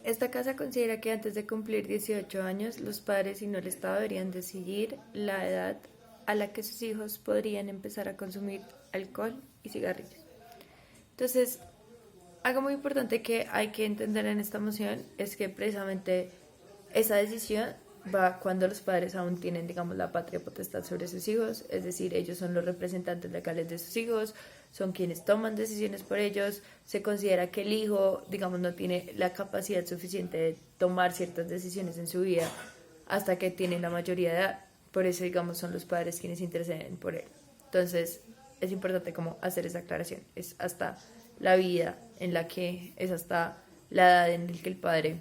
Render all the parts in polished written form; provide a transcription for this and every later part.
Esta casa considera que antes de cumplir 18 años, los padres y no el Estado deberían decidir la edad a la que sus hijos podrían empezar a consumir alcohol y cigarrillos. Entonces, algo muy importante que hay que entender en esta moción es que precisamente esa decisión va cuando los padres aún tienen, digamos, la patria potestad sobre sus hijos, es decir, ellos son los representantes legales de sus hijos, son quienes toman decisiones por ellos, se considera que el hijo, digamos, no tiene la capacidad suficiente de tomar ciertas decisiones en su vida hasta que tiene la mayoría de edad, por eso, digamos, son los padres quienes interceden por él. Entonces, es importante como hacer esa aclaración, es hasta la vida en la que, es hasta la edad en la que el padre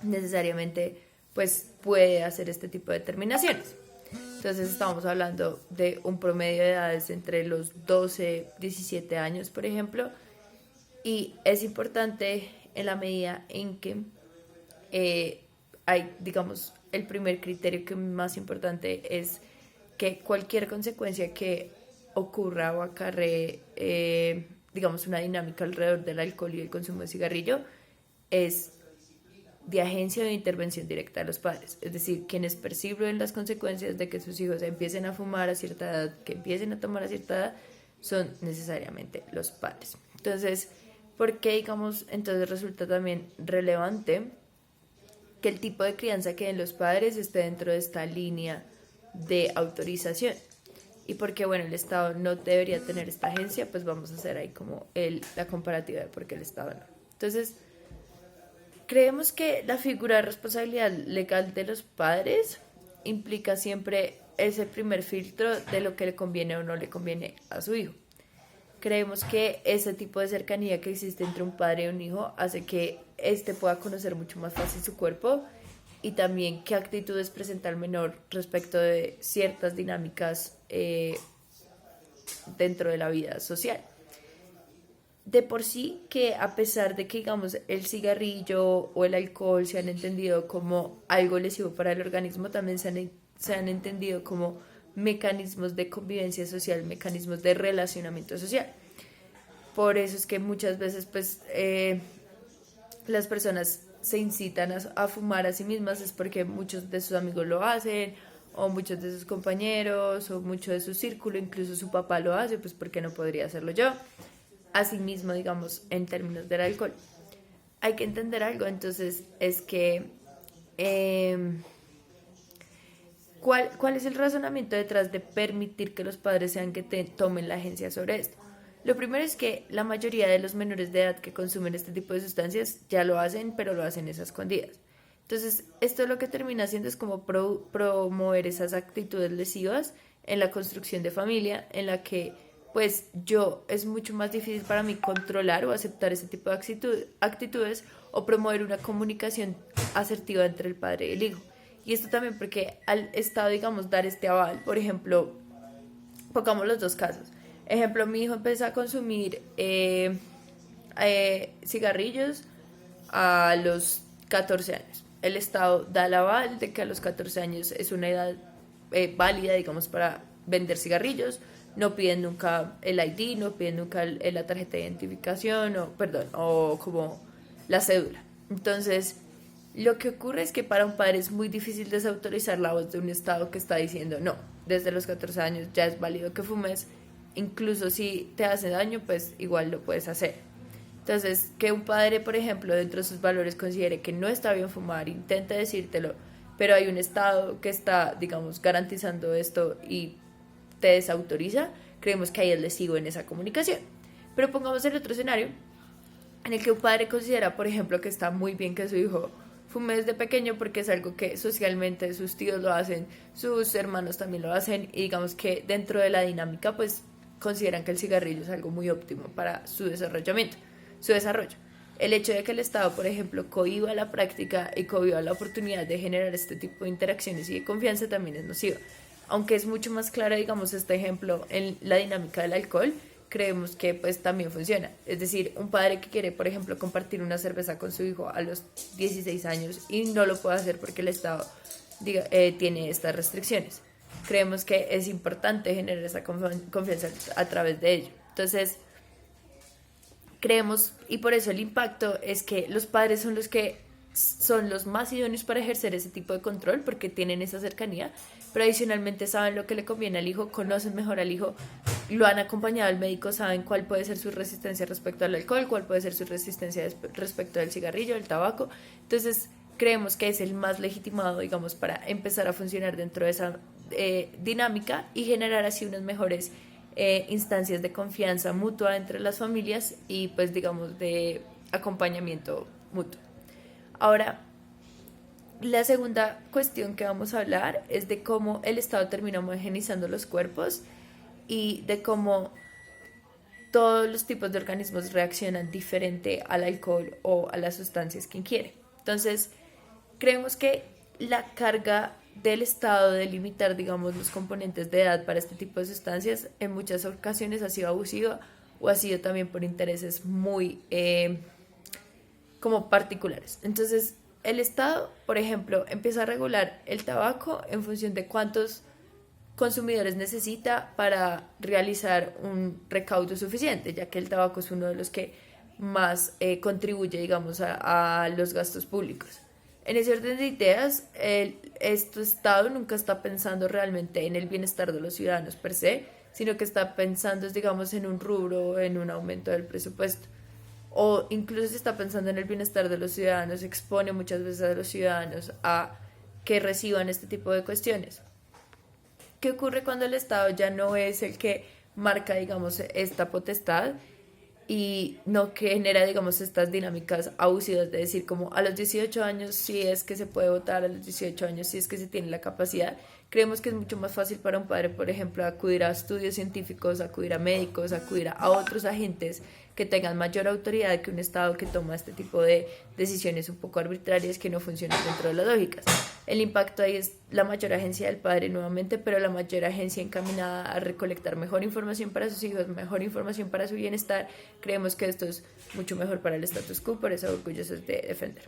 necesariamente pues puede hacer este tipo de determinaciones. Entonces estamos hablando de un promedio de edades entre los 12, 17 años, por ejemplo, y es importante en la medida en que hay, digamos, el primer criterio que es más importante es que cualquier consecuencia que ocurra o acarree, digamos, una dinámica alrededor del alcohol y el consumo de cigarrillo es de agencia o de intervención directa de los padres, es decir, quienes perciben las consecuencias de que sus hijos empiecen a fumar a cierta edad, que empiecen a tomar a cierta edad, son necesariamente los padres. Entonces, ¿por qué, digamos, entonces resulta también relevante que el tipo de crianza que den los padres esté dentro de esta línea de autorización? Y porque, bueno, el Estado no debería tener esta agencia, pues vamos a hacer ahí como la comparativa de por qué el Estado no. Entonces, creemos que la figura de responsabilidad legal de los padres implica siempre ese primer filtro de lo que le conviene o no le conviene a su hijo. Creemos que ese tipo de cercanía que existe entre un padre y un hijo hace que éste pueda conocer mucho más fácil su cuerpo y también qué actitudes presenta el menor respecto de ciertas dinámicas dentro de la vida social. De por sí que a pesar de que digamos el cigarrillo o el alcohol se han entendido como algo lesivo para el organismo, también se han entendido como mecanismos de convivencia social, mecanismos de relacionamiento social. Por eso es que muchas veces pues las personas se incitan a fumar a sí mismas, es porque muchos de sus amigos lo hacen, o muchos de sus compañeros, o mucho de su círculo, incluso su papá lo hace, pues porque no podría hacerlo yo. Asimismo, digamos, en términos del alcohol. Hay que entender algo, entonces, es que ¿cuál es el razonamiento detrás de permitir que los padres sean que tomen la agencia sobre esto? Lo primero es que la mayoría de los menores de edad que consumen este tipo de sustancias ya lo hacen, pero lo hacen esas escondidas. Entonces, esto lo que termina haciendo es como promover esas actitudes lesivas en la construcción de familia, en la que pues yo es mucho más difícil para mí controlar o aceptar ese tipo de actitudes o promover una comunicación asertiva entre el padre y el hijo. Y esto también porque al Estado, digamos, dar este aval, por ejemplo, pongamos los dos casos. Ejemplo, mi hijo empezó a consumir cigarrillos a los 14 años. El Estado da el aval de que a los 14 años es una edad válida, digamos, para vender cigarrillos. No piden nunca el ID, no piden nunca la tarjeta de identificación, o como la cédula. Entonces, lo que ocurre es que para un padre es muy difícil desautorizar la voz de un Estado que está diciendo, no, desde los 14 años ya es válido que fumes, incluso si te hace daño, pues igual lo puedes hacer. Entonces, que un padre, por ejemplo, dentro de sus valores considere que no está bien fumar, intente decírtelo, pero hay un Estado que está, digamos, garantizando esto y te desautoriza, creemos que ahí es lesivo en esa comunicación. Pero pongamos el otro escenario, en el que un padre considera, por ejemplo, que está muy bien que su hijo fume desde pequeño porque es algo que socialmente sus tíos lo hacen, sus hermanos también lo hacen, y digamos que dentro de la dinámica, pues consideran que el cigarrillo es algo muy óptimo para su desarrollo. El hecho de que el Estado, por ejemplo, cohíba la práctica y cohíba la oportunidad de generar este tipo de interacciones y de confianza también es nocivo. Aunque es mucho más claro, digamos, este ejemplo en la dinámica del alcohol, creemos que pues también funciona. Es decir, un padre que quiere, por ejemplo, compartir una cerveza con su hijo a los 16 años y no lo puede hacer porque el Estado tiene estas restricciones. Creemos que es importante generar esa confianza a través de ello. Entonces, Creemos, y por eso el impacto es que los padres son los más idóneos para ejercer ese tipo de control porque tienen esa cercanía, pero adicionalmente saben lo que le conviene al hijo, conocen mejor al hijo, lo han acompañado al médico, saben cuál puede ser su resistencia respecto al alcohol, cuál puede ser su resistencia respecto al cigarrillo, al tabaco. Entonces creemos que es el más legitimado, digamos, para empezar a funcionar dentro de esa dinámica y generar así unas mejores instancias de confianza mutua entre las familias y pues digamos de acompañamiento mutuo. Ahora, la segunda cuestión que vamos a hablar es de cómo el Estado termina homogeneizando los cuerpos y de cómo todos los tipos de organismos reaccionan diferente al alcohol o a las sustancias que ingiere. Entonces, creemos que la carga del Estado de limitar, digamos, los componentes de edad para este tipo de sustancias en muchas ocasiones ha sido abusiva o ha sido también por intereses muy como particulares. Entonces, el Estado, por ejemplo, empieza a regular el tabaco en función de cuántos consumidores necesita para realizar un recaudo suficiente, ya que el tabaco es uno de los que más contribuye, digamos, a los gastos públicos. En ese orden de ideas, este Estado nunca está pensando realmente en el bienestar de los ciudadanos per se, sino que está pensando, digamos, en un rubro, en un aumento del presupuesto. O incluso si está pensando en el bienestar de los ciudadanos, expone muchas veces a los ciudadanos a que reciban este tipo de cuestiones. ¿Qué ocurre cuando el Estado ya no es el que marca, digamos, esta potestad y no que genera, digamos, estas dinámicas abusivas de decir como a los 18 años sí es que se puede votar, a los 18 años sí es que se tiene la capacidad? Creemos que es mucho más fácil para un padre, por ejemplo, acudir a estudios científicos, acudir a médicos, acudir a otros agentes que tengan mayor autoridad que un Estado que toma este tipo de decisiones un poco arbitrarias que no funcionan dentro de las lógicas. El impacto ahí es la mayor agencia del padre nuevamente, pero la mayor agencia encaminada a recolectar mejor información para sus hijos, mejor información para su bienestar. Creemos que esto es mucho mejor para el status quo, por eso orgullosos de defender.